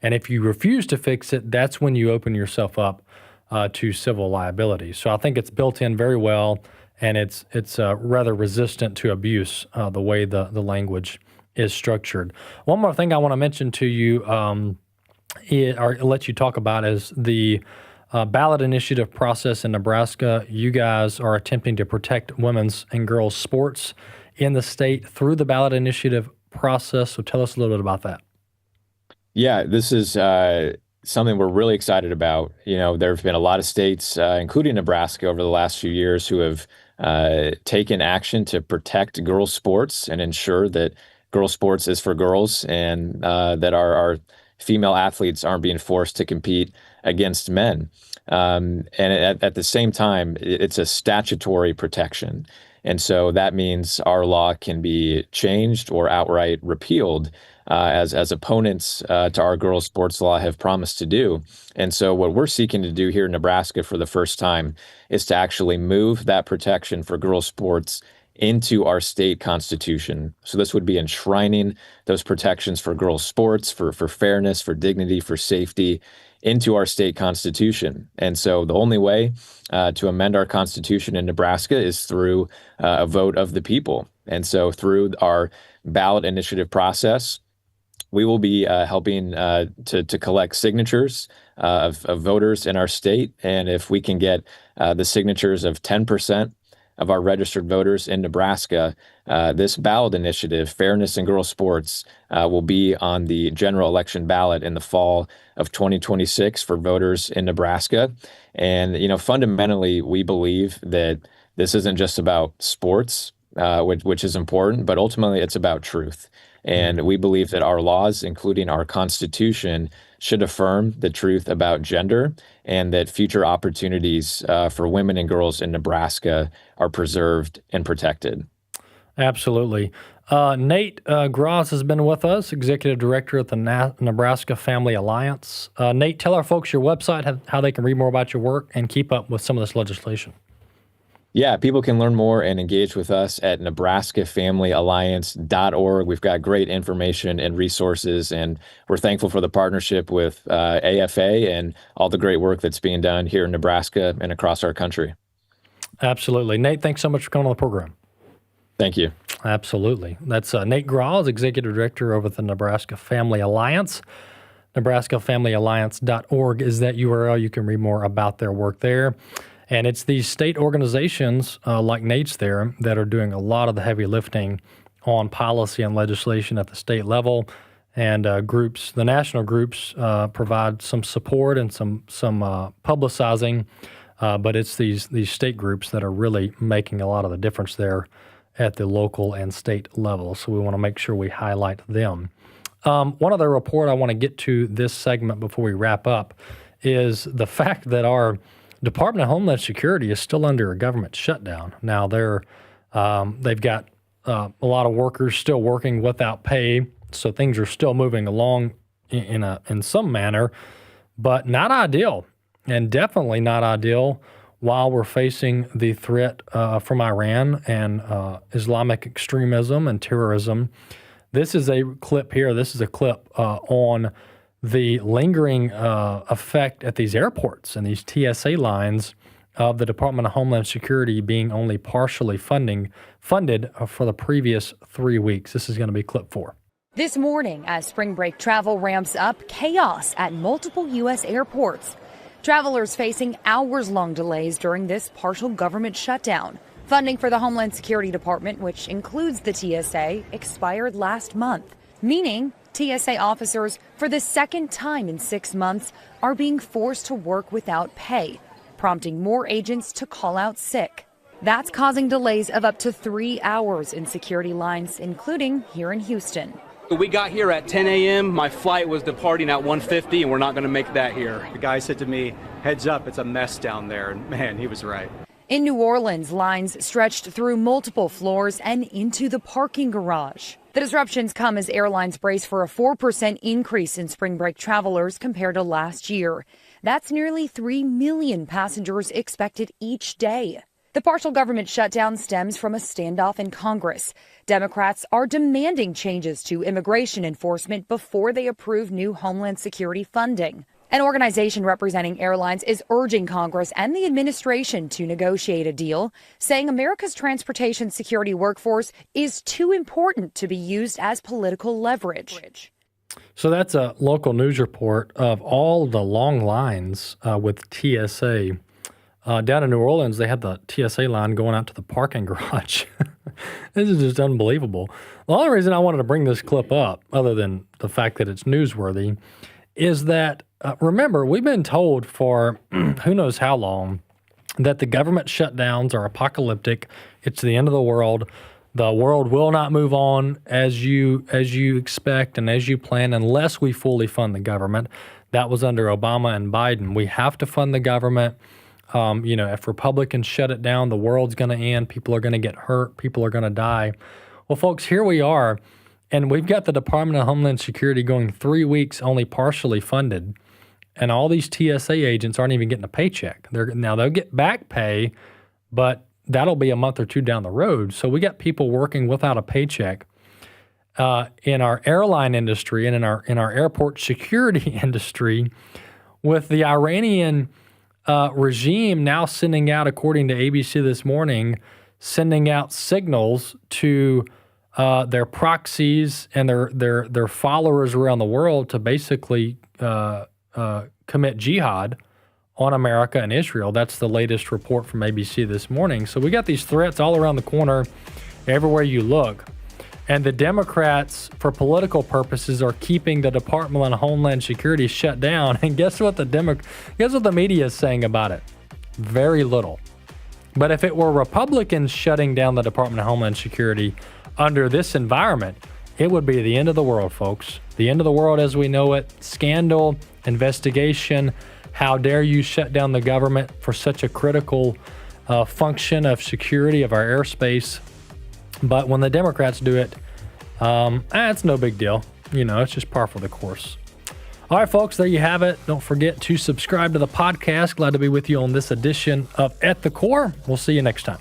And if you refuse to fix it, that's when you open yourself up to civil liability. So I think it's built in very well, and it's rather resistant to abuse the way the language is structured. One more thing I want to mention to you, or let you talk about, is the ballot initiative process in Nebraska. You guys are attempting to protect women's and girls' sports in the state through the ballot initiative process. So tell us a little bit about that. Yeah, this is something we're really excited about. There have been a lot of states, including Nebraska, over the last few years who have taken action to protect girls' sports and ensure that girls' sports is for girls, and that our female athletes aren't being forced to compete against men. And at the same time, it's a statutory protection. And so that means our law can be changed or outright repealed, as opponents to our girls' sports law have promised to do. And so what we're seeking to do here in Nebraska for the first time is to actually move that protection for girls' sports into our state constitution. So this would be enshrining those protections for girls' sports, for fairness, for dignity, for safety, into our state constitution. And so the only way to amend our constitution in Nebraska is through a vote of the people. And so through our ballot initiative process, we will be helping to collect signatures of voters in our state. And if we can get the signatures of 10% of our registered voters in Nebraska, this ballot initiative, Fairness in Girls Sports, will be on the general election ballot in the fall of 2026 for voters in Nebraska. And, fundamentally, we believe that this isn't just about sports, which is important, but ultimately it's about truth. And we believe that our laws, including our Constitution, should affirm the truth about gender, and that future opportunities for women and girls in Nebraska are preserved and protected. Absolutely. Nate Grasz has been with us, Executive Director at the Nebraska Family Alliance. Nate, tell our folks your website, how they can read more about your work and keep up with some of this legislation. Yeah, people can learn more and engage with us at nebraskafamilyalliance.org. We've got great information and resources, and we're thankful for the partnership with AFA and all the great work that's being done here in Nebraska and across our country. Absolutely. Nate, thanks so much for coming on the program. Thank you. Absolutely. That's Nate Grasz, Executive Director over at the Nebraska Family Alliance. NebraskaFamilyAlliance.org is that URL. You can read more about their work there. And it's these state organizations like Nate's there that are doing a lot of the heavy lifting on policy and legislation at the state level. And groups, the national groups, provide some support and some publicizing, but it's these state groups that are really making a lot of the difference there at the local and state level. So we want to make sure we highlight them. One other report I want to get to this segment before we wrap up is the fact that our Department of Homeland Security is still under a government shutdown. Now they've got a lot of workers still working without pay, so things are still moving along in some manner, but not ideal, and definitely not ideal while we're facing the threat from Iran and Islamic extremism and terrorism. This is a clip here. This is a clip on the lingering effect at these airports and these TSA lines of the Department of Homeland Security being only partially funded for the previous 3 weeks. This is going to be clip 4. This morning, as spring break travel ramps up, chaos at multiple U.S. airports. Travelers facing hours-long delays during this partial government shutdown. Funding for the Homeland Security Department, which includes the TSA, expired last month, meaning TSA officers, for the second time in 6 months, are being forced to work without pay, prompting more agents to call out sick. That's causing delays of up to 3 hours in security lines, including here in Houston. We got here at 10 a.m. My flight was departing at 1:50, and we're not going to make that here. The guy said to me, "Heads up, it's a mess down there." And man, he was right. In New Orleans, lines stretched through multiple floors and into the parking garage. The disruptions come as airlines brace for a 4% increase in spring break travelers compared to last year. That's nearly 3 million passengers expected each day. The partial government shutdown stems from a standoff in Congress. Democrats are demanding changes to immigration enforcement before they approve new Homeland Security funding. An organization representing airlines is urging Congress and the administration to negotiate a deal, saying America's transportation security workforce is too important to be used as political leverage. So that's a local news report of all the long lines with TSA. Down in New Orleans, they had the TSA line going out to the parking garage. This is just unbelievable. The only reason I wanted to bring this clip up, other than the fact that it's newsworthy, is that, remember, we've been told for who knows how long that the government shutdowns are apocalyptic. It's the end of the world. The world will not move on as you expect and as you plan unless we fully fund the government. That was under Obama and Biden. We have to fund the government. If Republicans shut it down, the world's going to end. People are going to get hurt. People are going to die. Well, folks, here we are, and we've got the Department of Homeland Security going 3 weeks only partially funded, and all these TSA agents aren't even getting a paycheck. They'll get back pay, but that'll be a month or two down the road. So we got people working without a paycheck in our airline industry and in our airport security industry, with the Iranian regime now sending out, according to ABC this morning, sending out signals to their proxies and their followers around the world to basically commit jihad on America and Israel. That's the latest report from ABC this morning. So we got these threats all around the corner, everywhere you look. And the Democrats, for political purposes, are keeping the Department of Homeland Security shut down. And guess what the media is saying about it? Very little. But if it were Republicans shutting down the Department of Homeland Security under this environment, it would be the end of the world, folks. The end of the world as we know it. Scandal, investigation. How dare you shut down the government for such a critical function of security of our airspace? But when the Democrats do it, it's no big deal. It's just par for the course. All right, folks, there you have it. Don't forget to subscribe to the podcast. Glad to be with you on this edition of At the Core. We'll see you next time.